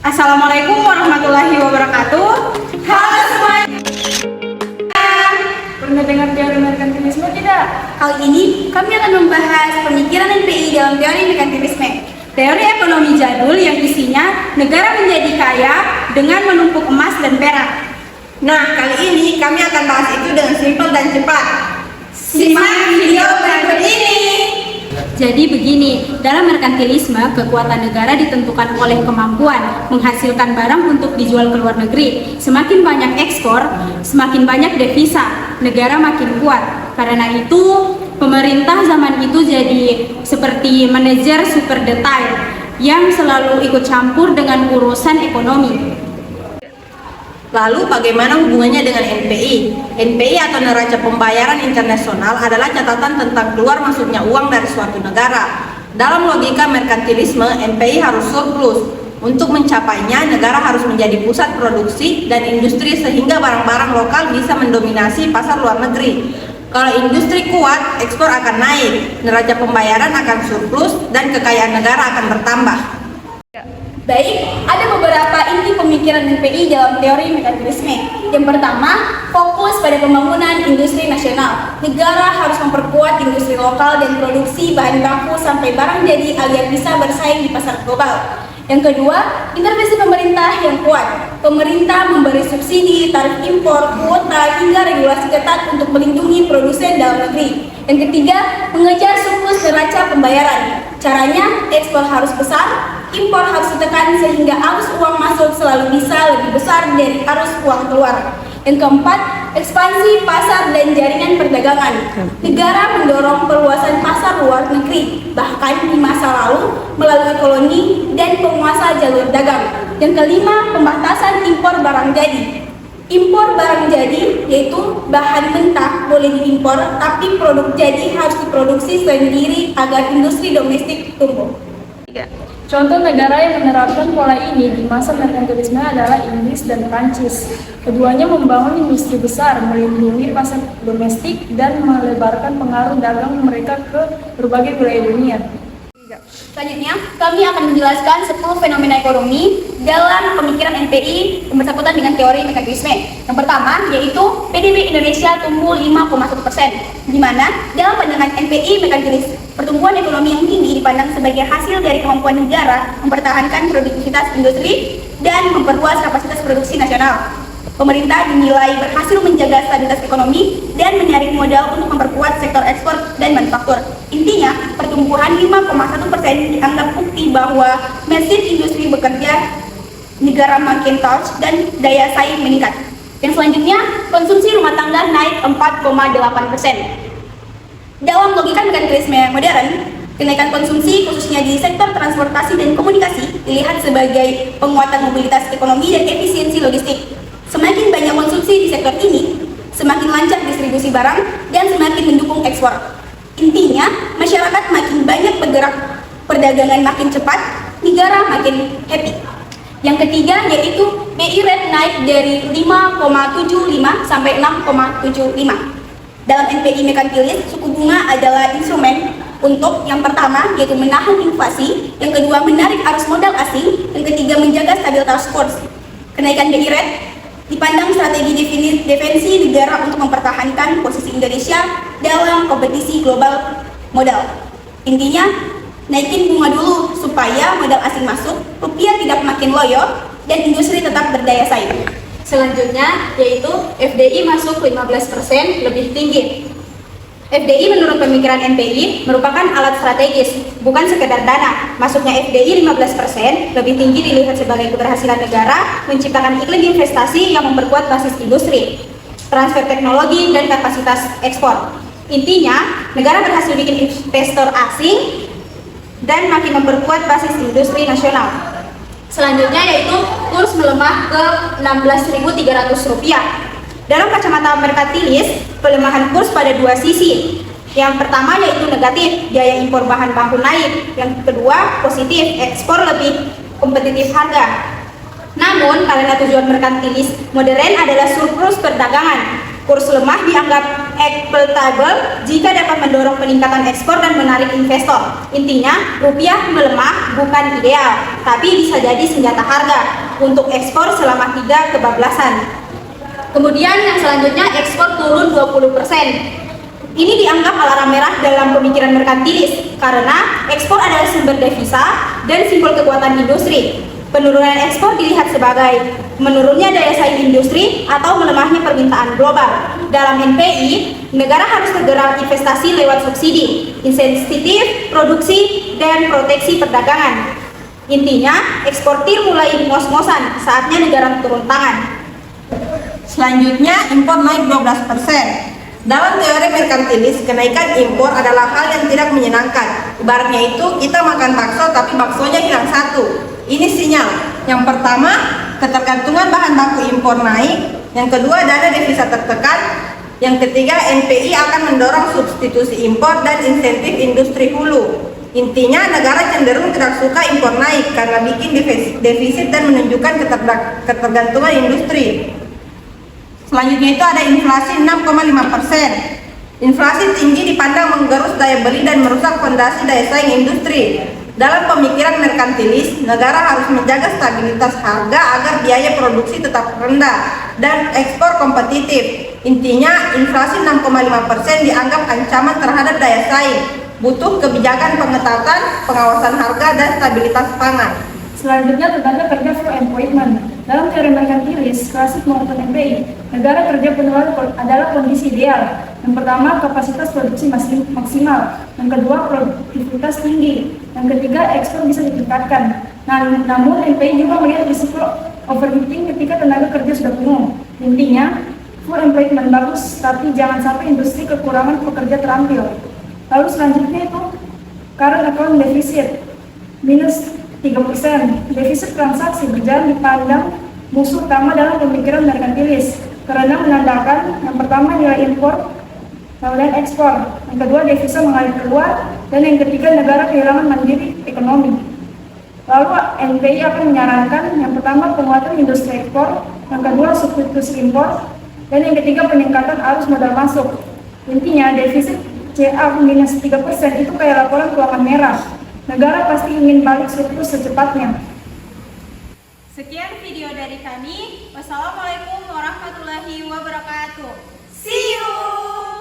Assalamualaikum warahmatullahi wabarakatuh. Halo semuanya. Pernah dengar teori merkantilisme tidak? Kali ini kami akan membahas pemikiran NPI dalam teori merkantilisme. Teori ekonomi jadul yang isinya negara menjadi kaya dengan menumpuk emas dan perak. Nah, kali ini kami akan bahas itu dengan simpel dan cepat. Simak video berikut ini. Jadi begini, dalam merkantilisme, kekuatan negara ditentukan oleh kemampuan menghasilkan barang untuk dijual ke luar negeri. Semakin banyak ekspor, semakin banyak devisa, negara makin kuat. Karena itu, pemerintah zaman itu jadi seperti manajer super detail yang selalu ikut campur dengan urusan ekonomi. Lalu bagaimana hubungannya dengan NPI? NPI atau neraca pembayaran internasional adalah catatan tentang keluar masuknya uang dari suatu negara. Dalam logika merkantilisme, NPI harus surplus. Untuk mencapainya, negara harus menjadi pusat produksi dan industri sehingga barang-barang lokal bisa mendominasi pasar luar negeri. Kalau industri kuat, ekspor akan naik, neraca pembayaran akan surplus, dan kekayaan negara akan bertambah. Baik, ada beberapa inti pemikiran NPI dalam teori merkantilisme. Yang pertama, fokus pada pembangunan industri nasional. Negara harus memperkuat industri lokal dan produksi bahan baku sampai barang jadi agar bisa bersaing di pasar global. Yang kedua, intervensi pemerintah yang kuat. Pemerintah memberi subsidi, tarif impor, kuota, hingga regulasi ketat untuk melindungi produsen dalam negeri. Yang ketiga, mengejar surplus neraca pembayaran. Caranya, ekspor harus besar, impor harus ditekan sehingga arus uang masuk selalu bisa lebih besar dari arus uang keluar. Yang keempat, ekspansi pasar dan jaringan perdagangan. Negara mendorong perluasan pasar luar negeri, bahkan di masa lalu melalui koloni dan penguasa jalur dagang. Yang kelima, pembatasan impor barang jadi. Impor barang jadi yaitu bahan mentah boleh diimpor, tapi produk jadi harus diproduksi sendiri agar industri domestik tumbuh. Contoh negara yang menerapkan pola ini di masa merkantilisme adalah Inggris dan Prancis. Keduanya membangun industri besar, melindungi pasar domestik, dan melebarkan pengaruh dagang mereka ke berbagai wilayah dunia. Selanjutnya, kami akan menjelaskan 10 fenomena ekonomi dalam pemikiran NPI yang bersangkutan dengan teori merkantilisme. Yang pertama, yaitu PDB Indonesia tumbuh 5,1%, di mana dalam pandangan NPI merkantilis, pertumbuhan ekonomi yang tinggi dipandang sebagai hasil dari kemampuan negara mempertahankan produktivitas industri dan memperluas kapasitas produksi nasional. Pemerintah dinilai berhasil menjaga stabilitas ekonomi dan menyaring modal untuk memperkuat sektor ekspor dan manufaktur. Intinya, pertumbuhan 5,1% dianggap bukti bahwa mesin industri bekerja, negara makin touch, dan daya saing meningkat. Yang selanjutnya, konsumsi rumah tangga naik 4,8%. Dalam logika merkantilisme modern, kenaikan konsumsi khususnya di sektor transportasi dan komunikasi dilihat sebagai penguatan mobilitas ekonomi dan efisiensi logistik. Semakin banyak konsumsi di sektor ini, semakin lancar distribusi barang dan semakin mendukung ekspor. Intinya, masyarakat makin banyak bergerak, perdagangan makin cepat, negara makin happy. Yang ketiga yaitu BI rate naik dari 5,75 sampai 6,75. Dalam NPI merkantilis, suku bunga adalah instrumen untuk yang pertama yaitu menahan inflasi, yang kedua menarik arus modal asing, yang ketiga menjaga stabilitas kurs. Kenaikan BI rate dipandang strategi defensi negara untuk mempertahankan posisi Indonesia dalam kompetisi global modal. Intinya, naikin bunga dulu supaya modal asing masuk, rupiah tidak makin loyo, dan industri tetap berdaya saing. Selanjutnya yaitu FDI masuk 15% lebih tinggi. FDI menurut pemikiran NPI merupakan alat strategis, bukan sekedar dana. Masuknya FDI 15% lebih tinggi dilihat sebagai keberhasilan negara menciptakan iklim investasi yang memperkuat basis industri, transfer teknologi, dan kapasitas ekspor. Intinya, negara berhasil bikin investor asing dan makin memperkuat basis industri nasional. Selanjutnya yaitu kurs melemah ke Rp16.300. Dalam kacamata merkantilis, pelemahan kurs pada dua sisi. Yang pertama yaitu negatif, biaya impor bahan baku naik. Yang kedua positif, ekspor lebih kompetitif harga. Namun, karena tujuan merkantilis modern adalah surplus perdagangan, kurs lemah dianggap exploitable jika dapat mendorong peningkatan ekspor dan menarik investor. Intinya, rupiah melemah bukan ideal, tapi bisa jadi senjata harga untuk ekspor selama 3 kebablasan. Kemudian yang selanjutnya ekspor turun 20%. Ini dianggap alarm merah dalam pemikiran merkantilis karena ekspor adalah sumber devisa dan simbol kekuatan industri. Penurunan ekspor dilihat sebagai menurunnya daya saing industri atau melemahnya permintaan global. Dalam NPI, negara harus tergerak investasi lewat subsidi, insentif, produksi, dan proteksi perdagangan. Intinya, eksportir mulai ngos-ngosan, saatnya negara turun tangan. Selanjutnya, impor naik 12%. Dalam teori merkantilis, kenaikan impor adalah hal yang tidak menyenangkan. Ibaratnya itu, kita makan bakso tapi baksonya hilang satu. Ini sinyal. Yang pertama, ketergantungan bahan baku impor naik. Yang kedua, dana devisa tertekan. Yang ketiga, NPI akan mendorong substitusi impor dan insentif industri hulu. Intinya, negara cenderung tidak suka impor naik karena bikin defisit dan menunjukkan ketergantungan industri. Selanjutnya itu ada inflasi 6,5%. Inflasi tinggi dipandang menggerus daya beli dan merusak fondasi daya saing industri. Dalam pemikiran merkantilis, negara harus menjaga stabilitas harga agar biaya produksi tetap rendah dan ekspor kompetitif. Intinya, inflasi 6,5% dianggap ancaman terhadap daya saing. Butuh kebijakan pengetatan, pengawasan harga, dan stabilitas pangan. Selanjutnya tenaga kerja full employment. Dalam teori merkantilis klasik maupun NPI, negara kerja penuh adalah kondisi ideal. Yang pertama, kapasitas produksi maksimal. Yang kedua, produktivitas tinggi. Yang ketiga, ekspor bisa ditingkatkan. Namun NPI juga melihat risiko overheating ketika tenaga kerja sudah penuh. Intinya, full employment bagus, tapi jangan sampai industri kekurangan pekerja terampil. Lalu selanjutnya itu current account deficit minus 3%. Defisit transaksi berjalan dipandang musuh utama dalam pemikiran merkantilis karena menandakan yang pertama nilai impor dan ekspor, yang kedua devisa mengalir keluar, dan yang ketiga negara kehilangan mandiri ekonomi. Lalu NPI akan menyarankan yang pertama penguatan industri ekspor, yang kedua substitusi impor, dan yang ketiga peningkatan arus modal masuk. Intinya defisit CA minus 3% itu kayak laporan keuangan merah. Negara pasti ingin balik surplus secepatnya. Sekian video dari kami. Wassalamualaikum warahmatullahi wabarakatuh. See you!